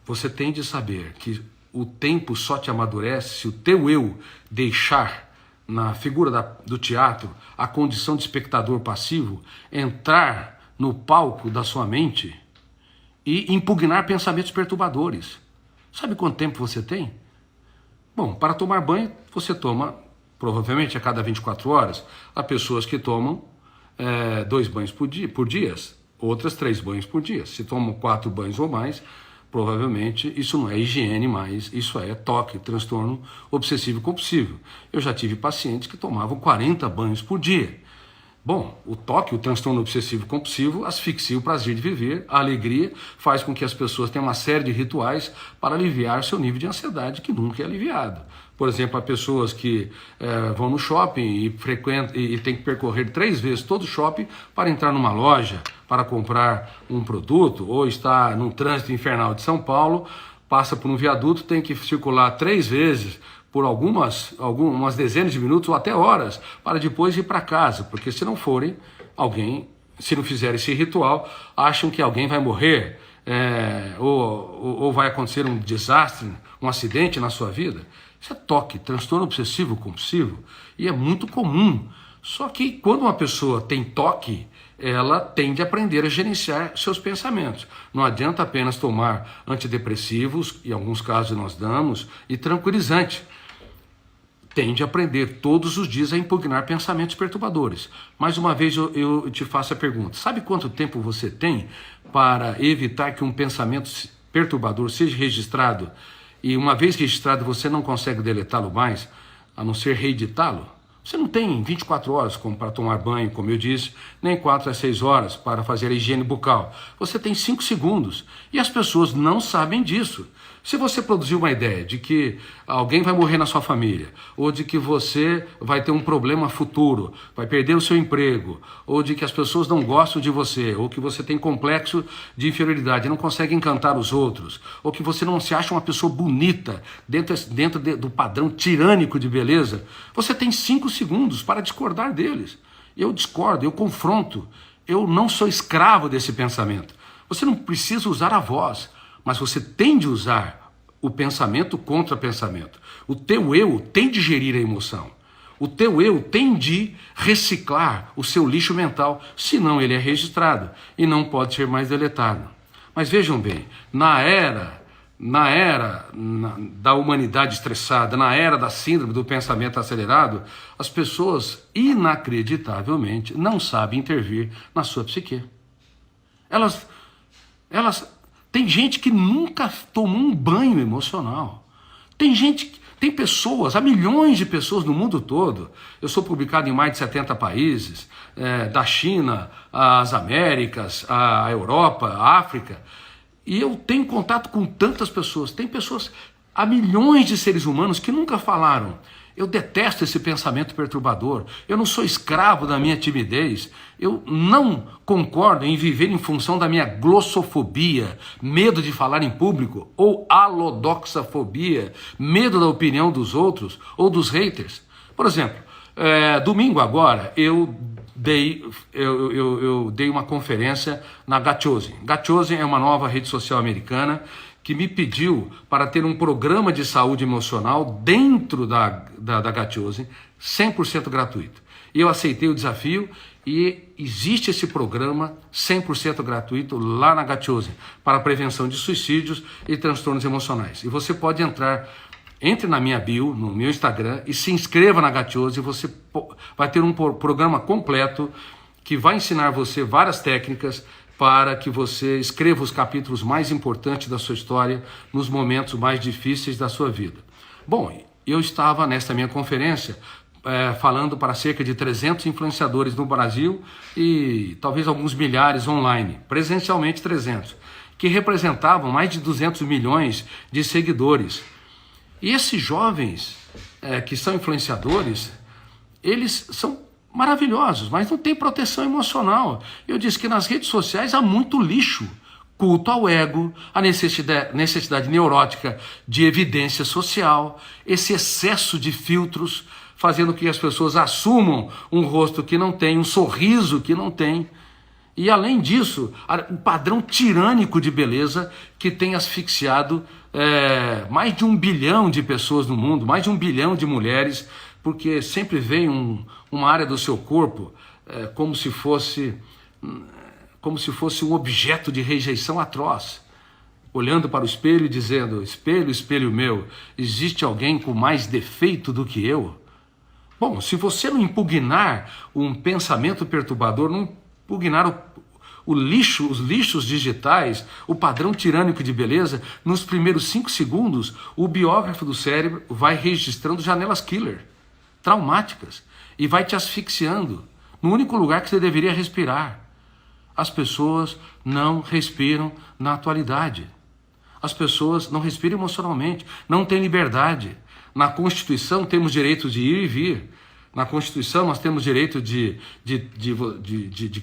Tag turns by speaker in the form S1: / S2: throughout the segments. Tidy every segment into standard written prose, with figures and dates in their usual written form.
S1: você tem de saber que o tempo só te amadurece se o teu eu deixar na figura do teatro a condição de espectador passivo, entrar no palco da sua mente e impugnar pensamentos perturbadores. Sabe quanto tempo você tem? Bom, para tomar banho, você toma, provavelmente a cada 24 horas. Há pessoas que tomam 2 banhos por dia, outras 3 banhos por dia. Se tomam 4 banhos ou mais, provavelmente isso não é higiene mais, isso é toque, transtorno obsessivo compulsivo. Eu já tive pacientes que tomavam 40 banhos por dia. Bom, o toque, o transtorno obsessivo compulsivo, asfixia o prazer de viver, a alegria, faz com que as pessoas tenham uma série de rituais para aliviar seu nível de ansiedade, que nunca é aliviado. Por exemplo, há pessoas que vão no shopping e tem que percorrer 3 vezes todo o shopping para entrar numa loja, para comprar um produto, ou está num trânsito infernal de São Paulo, passa por um viaduto, tem que circular 3 vezes, por algumas dezenas de minutos ou até horas, para depois ir para casa, porque se não forem, se não fizerem esse ritual, acham que alguém vai morrer, ou vai acontecer um desastre, um acidente na sua vida. Isso é toque, transtorno obsessivo compulsivo, e é muito comum. Só que quando uma pessoa tem toque, ela tende a aprender a gerenciar seus pensamentos. Não adianta apenas tomar antidepressivos, em alguns casos nós damos, e tranquilizante. Tende a aprender todos os dias a impugnar pensamentos perturbadores. Mais uma vez eu te faço a pergunta: sabe quanto tempo você tem para evitar que um pensamento perturbador seja registrado e uma vez registrado você não consegue deletá-lo mais, a não ser reeditá-lo? Você não tem 24 horas como para tomar banho, como eu disse, nem 4 a 6 horas para fazer a higiene bucal. Você tem 5 segundos e as pessoas não sabem disso. Se você produzir uma ideia de que alguém vai morrer na sua família, ou de que você vai ter um problema futuro, vai perder o seu emprego, ou de que as pessoas não gostam de você, ou que você tem complexo de inferioridade, não consegue encantar os outros, ou que você não se acha uma pessoa bonita dentro do padrão tirânico de beleza, você tem 5 segundos para discordar deles. Eu discordo, eu confronto, eu não sou escravo desse pensamento. Você não precisa usar a voz, mas você tem de usar o pensamento contra pensamento. O teu eu tem de gerir a emoção. O teu eu tem de reciclar o seu lixo mental, senão ele é registrado e não pode ser mais deletado. Mas vejam bem, na era da humanidade estressada, na era da síndrome do pensamento acelerado, as pessoas inacreditavelmente não sabem intervir na sua psique. Tem gente que nunca tomou um banho emocional. Tem pessoas, há milhões de pessoas no mundo todo. Eu sou publicado em mais de 70 países, da China, às Américas, à Europa, à África. E eu tenho contato com tantas pessoas. Tem pessoas, há milhões de seres humanos que nunca falaram: eu detesto esse pensamento perturbador, eu não sou escravo da minha timidez, eu não concordo em viver em função da minha glossofobia, medo de falar em público, ou alodoxafobia, medo da opinião dos outros ou dos haters. Por exemplo, domingo agora eu dei uma conferência na Gatchosen. Gatchosen é uma nova rede social americana que me pediu para ter um programa de saúde emocional dentro da Gatchosen, 100% gratuito. E eu aceitei o desafio e existe esse programa 100% gratuito lá na Gatchosen para prevenção de suicídios e transtornos emocionais. E você pode entre na minha bio, no meu Instagram, e se inscreva na Gatchosen. Você vai ter um programa completo que vai ensinar você várias técnicas para que você escreva os capítulos mais importantes da sua história nos momentos mais difíceis da sua vida. Bom, eu estava nesta minha conferência falando para cerca de 300 influenciadores no Brasil e talvez alguns milhares online, presencialmente 300, que representavam mais de 200 milhões de seguidores. E esses jovens que são influenciadores, eles são maravilhosos, mas não tem proteção emocional. Eu disse que nas redes sociais há muito lixo, culto ao ego, a necessidade neurótica de evidência social, esse excesso de filtros, fazendo que as pessoas assumam um rosto que não tem, um sorriso que não tem. E além disso, o padrão tirânico de beleza que tem asfixiado mais de 1 bilhão de pessoas no mundo, mais de 1 bilhão de mulheres, porque sempre vem uma área do seu corpo como se fosse um objeto de rejeição atroz, olhando para o espelho e dizendo: espelho, espelho meu, existe alguém com mais defeito do que eu? Bom, se você não impugnar um pensamento perturbador, não impugnar os lixos digitais, o padrão tirânico de beleza, nos primeiros 5 segundos, o biógrafo do cérebro vai registrando janelas killer, traumáticas, e vai te asfixiando no único lugar que você deveria respirar. As pessoas não respiram na atualidade. As pessoas não respiram emocionalmente, não têm liberdade. Na Constituição temos direito de ir e vir. Na Constituição nós temos direito de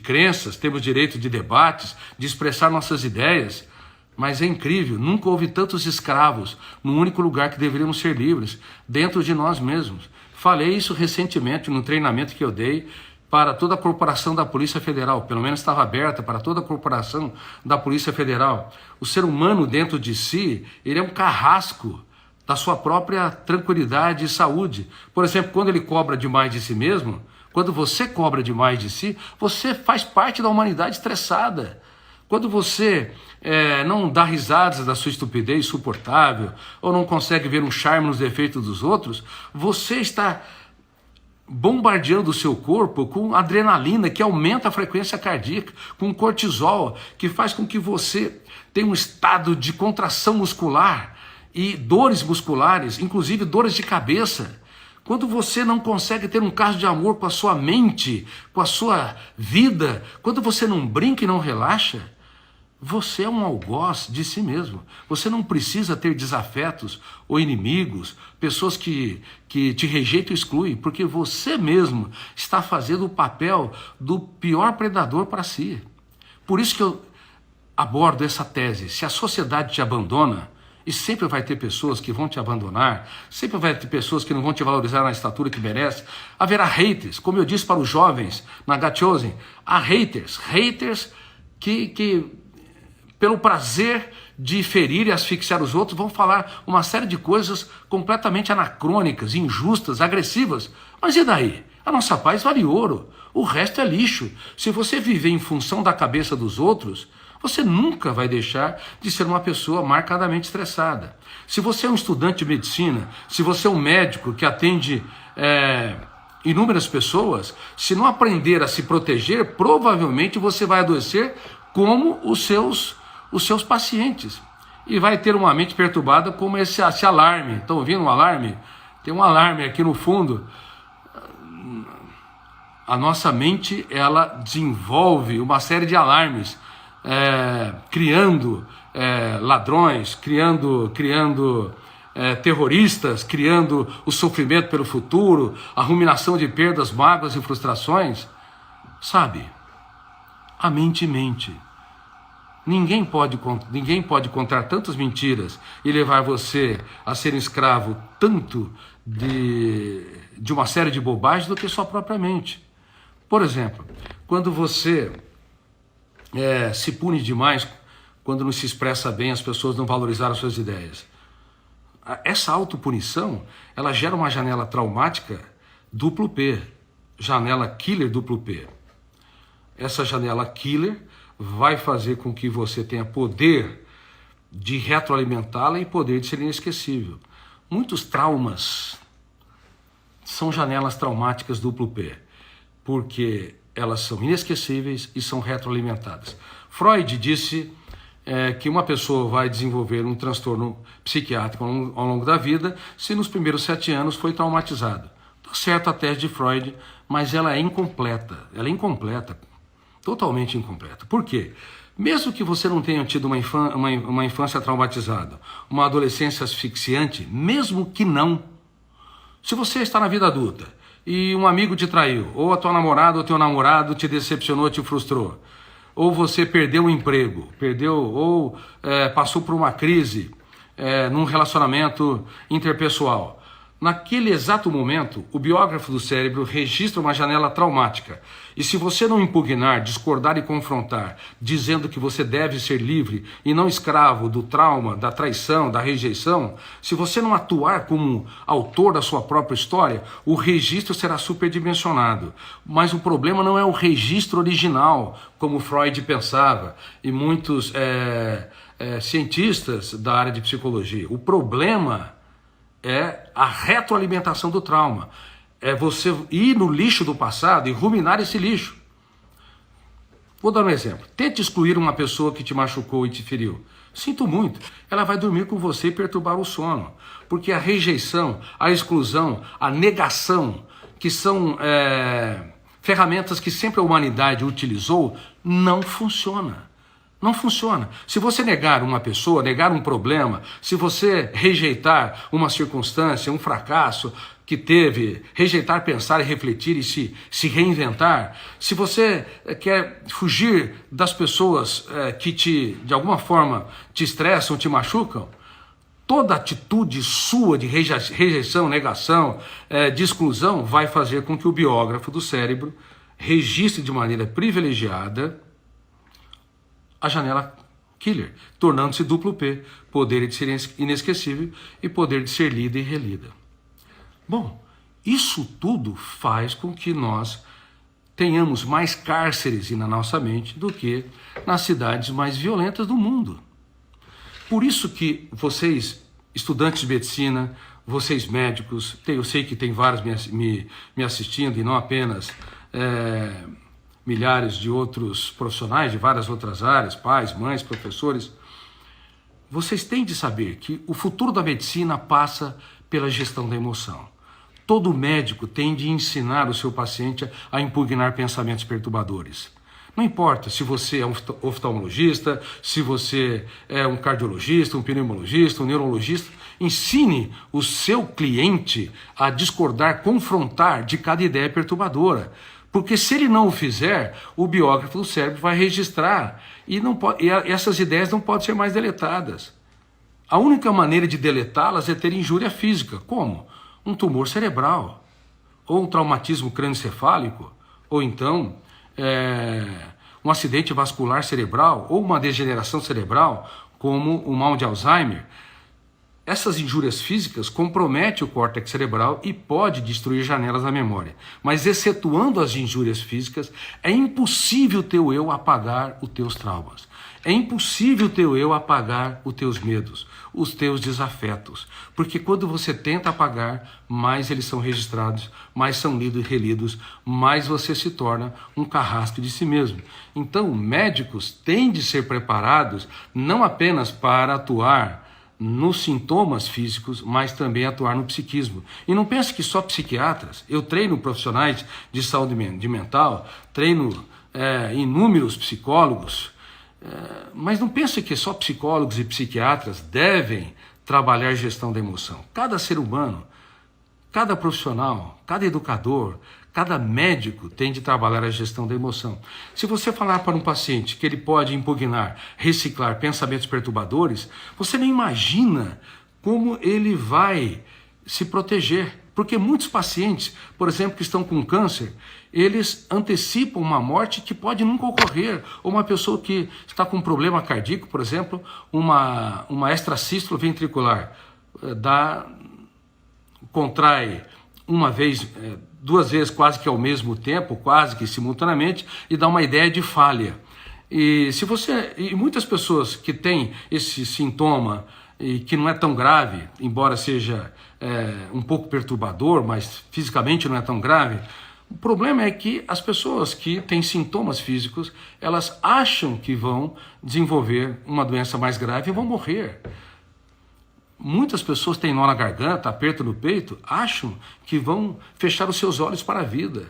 S1: crenças, temos direito de debates, de expressar nossas ideias. Mas é incrível, nunca houve tantos escravos no único lugar que deveríamos ser livres, dentro de nós mesmos. Falei isso recentemente no treinamento que eu dei para toda a corporação da Polícia Federal, pelo menos estava aberta para toda a corporação da Polícia Federal. O ser humano dentro de si, ele é um carrasco da sua própria tranquilidade e saúde. Por exemplo, quando ele cobra demais de si mesmo, quando você cobra demais de si, você faz parte da humanidade estressada. Quando você não dá risadas da sua estupidez insuportável, ou não consegue ver um charme nos defeitos dos outros, você está bombardeando o seu corpo com adrenalina, que aumenta a frequência cardíaca, com cortisol, que faz com que você tenha um estado de contração muscular e dores musculares, inclusive dores de cabeça. Quando você não consegue ter um caso de amor com a sua mente, com a sua vida, quando você não brinca e não relaxa, você é um algoz de si mesmo. Você não precisa ter desafetos ou inimigos, pessoas que te rejeitam e excluem, porque você mesmo está fazendo o papel do pior predador para si. Por isso que eu abordo essa tese. Se a sociedade te abandona, e sempre vai ter pessoas que vão te abandonar, sempre vai ter pessoas que não vão te valorizar na estatura que merece, haverá haters, como eu disse para os jovens na Gatchosen, há haters que pelo prazer de ferir e asfixiar os outros, vão falar uma série de coisas completamente anacrônicas, injustas, agressivas. Mas e daí? A nossa paz vale ouro, o resto é lixo. Se você viver em função da cabeça dos outros, você nunca vai deixar de ser uma pessoa marcadamente estressada. Se você é um estudante de medicina, se você é um médico que atende inúmeras pessoas, se não aprender a se proteger, provavelmente você vai adoecer como os seus pacientes. E vai ter uma mente perturbada como esse alarme. Estão ouvindo um alarme? Tem um alarme aqui no fundo. A nossa mente, ela desenvolve uma série de alarmes, criando ladrões, criando terroristas, criando o sofrimento pelo futuro, a ruminação de perdas, mágoas e frustrações. Sabe, a mente mente. Ninguém pode contar tantas mentiras e levar você a ser um escravo tanto de uma série de bobagens do que sua própria mente. Por exemplo, quando você se pune demais, quando não se expressa bem, as pessoas não valorizaram as suas ideias. Essa autopunição, ela gera uma janela traumática duplo P, janela killer duplo P. Essa janela killer vai fazer com que você tenha poder de retroalimentá-la e poder de ser inesquecível. Muitos traumas são janelas traumáticas duplo P, porque elas são inesquecíveis e são retroalimentadas. Freud disse que uma pessoa vai desenvolver um transtorno psiquiátrico ao longo da vida se nos primeiros 7 anos foi traumatizado. Tá certo a tese de Freud, mas ela é incompleta. Ela é incompleta. Totalmente incompleta. Por quê? Mesmo que você não tenha tido uma infância traumatizada, uma adolescência asfixiante, mesmo que não, se você está na vida adulta e um amigo te traiu, ou a tua namorada ou teu namorado te decepcionou, te frustrou, ou você perdeu o emprego, passou por uma crise num relacionamento interpessoal, Naquele exato momento, o biógrafo do cérebro registra uma janela traumática. E se você não impugnar, discordar e confrontar, dizendo que você deve ser livre e não escravo do trauma, da traição, da rejeição, se você não atuar como autor da sua própria história, o registro será superdimensionado. Mas o problema não é o registro original, como Freud pensava, e muitos cientistas da área de psicologia. O problema é a retroalimentação do trauma. É você ir no lixo do passado e ruminar esse lixo. Vou dar um exemplo. Tente excluir uma pessoa que te machucou e te feriu. Sinto muito. Ela vai dormir com você e perturbar o sono. Porque a rejeição, a exclusão, a negação, que são ferramentas que sempre a humanidade utilizou, não funciona. Não funciona. Se você negar uma pessoa, negar um problema, se você rejeitar uma circunstância, um fracasso que teve, rejeitar, pensar e refletir e se reinventar, se você quer fugir das pessoas que de alguma forma te estressam, te machucam, toda atitude sua de rejeição, negação, de exclusão vai fazer com que o biógrafo do cérebro registre de maneira privilegiada a janela killer, tornando-se duplo P, poder de ser inesquecível e poder de ser lida e relida. Bom, isso tudo faz com que nós tenhamos mais cárceres na nossa mente do que nas cidades mais violentas do mundo. Por isso que vocês, estudantes de medicina, vocês médicos, eu sei que tem vários me assistindo e não apenas milhares de outros profissionais de várias outras áreas, pais, mães, professores, vocês têm de saber que o futuro da medicina passa pela gestão da emoção. Todo médico tem de ensinar o seu paciente a impugnar pensamentos perturbadores. Não importa se você é um oftalmologista, se você é um cardiologista, um pneumologista, um neurologista, ensine o seu cliente a discordar, confrontar de cada ideia perturbadora. Porque se ele não o fizer, o biógrafo do cérebro vai registrar e essas ideias não podem ser mais deletadas. A única maneira de deletá-las é ter injúria física. Como? Um tumor cerebral, ou um traumatismo crânioencefálico, ou então um acidente vascular cerebral, ou uma degeneração cerebral, como o mal de Alzheimer. Essas injúrias físicas comprometem o córtex cerebral e pode destruir janelas da memória. Mas excetuando as injúrias físicas, é impossível o teu eu apagar os teus traumas. É impossível o teu eu apagar os teus medos, os teus desafetos. Porque quando você tenta apagar, mais eles são registrados, mais são lidos e relidos, mais você se torna um carrasco de si mesmo. Então, médicos têm de ser preparados não apenas para atuar nos sintomas físicos, mas também atuar no psiquismo. E não pense que só psiquiatras. Eu treino profissionais de saúde mental, treino inúmeros psicólogos, mas não pense que só psicólogos e psiquiatras devem trabalhar gestão da emoção. Cada ser humano, cada profissional, cada educador, cada médico tem de trabalhar a gestão da emoção. Se você falar para um paciente que ele pode impugnar, reciclar pensamentos perturbadores, você nem imagina como ele vai se proteger. Porque muitos pacientes, por exemplo, que estão com câncer, eles antecipam uma morte que pode nunca ocorrer. Ou uma pessoa que está com um problema cardíaco, por exemplo, uma extracístole ventricular, contrai uma vez, duas vezes quase que ao mesmo tempo, quase que simultaneamente, e dá uma ideia de falha. E muitas pessoas que têm esse sintoma e que não é tão grave, embora seja um pouco perturbador, mas fisicamente não é tão grave, o problema é que as pessoas que têm sintomas físicos, elas acham que vão desenvolver uma doença mais grave e vão morrer. Muitas pessoas têm nó na garganta, aperto no peito, acham que vão fechar os seus olhos para a vida.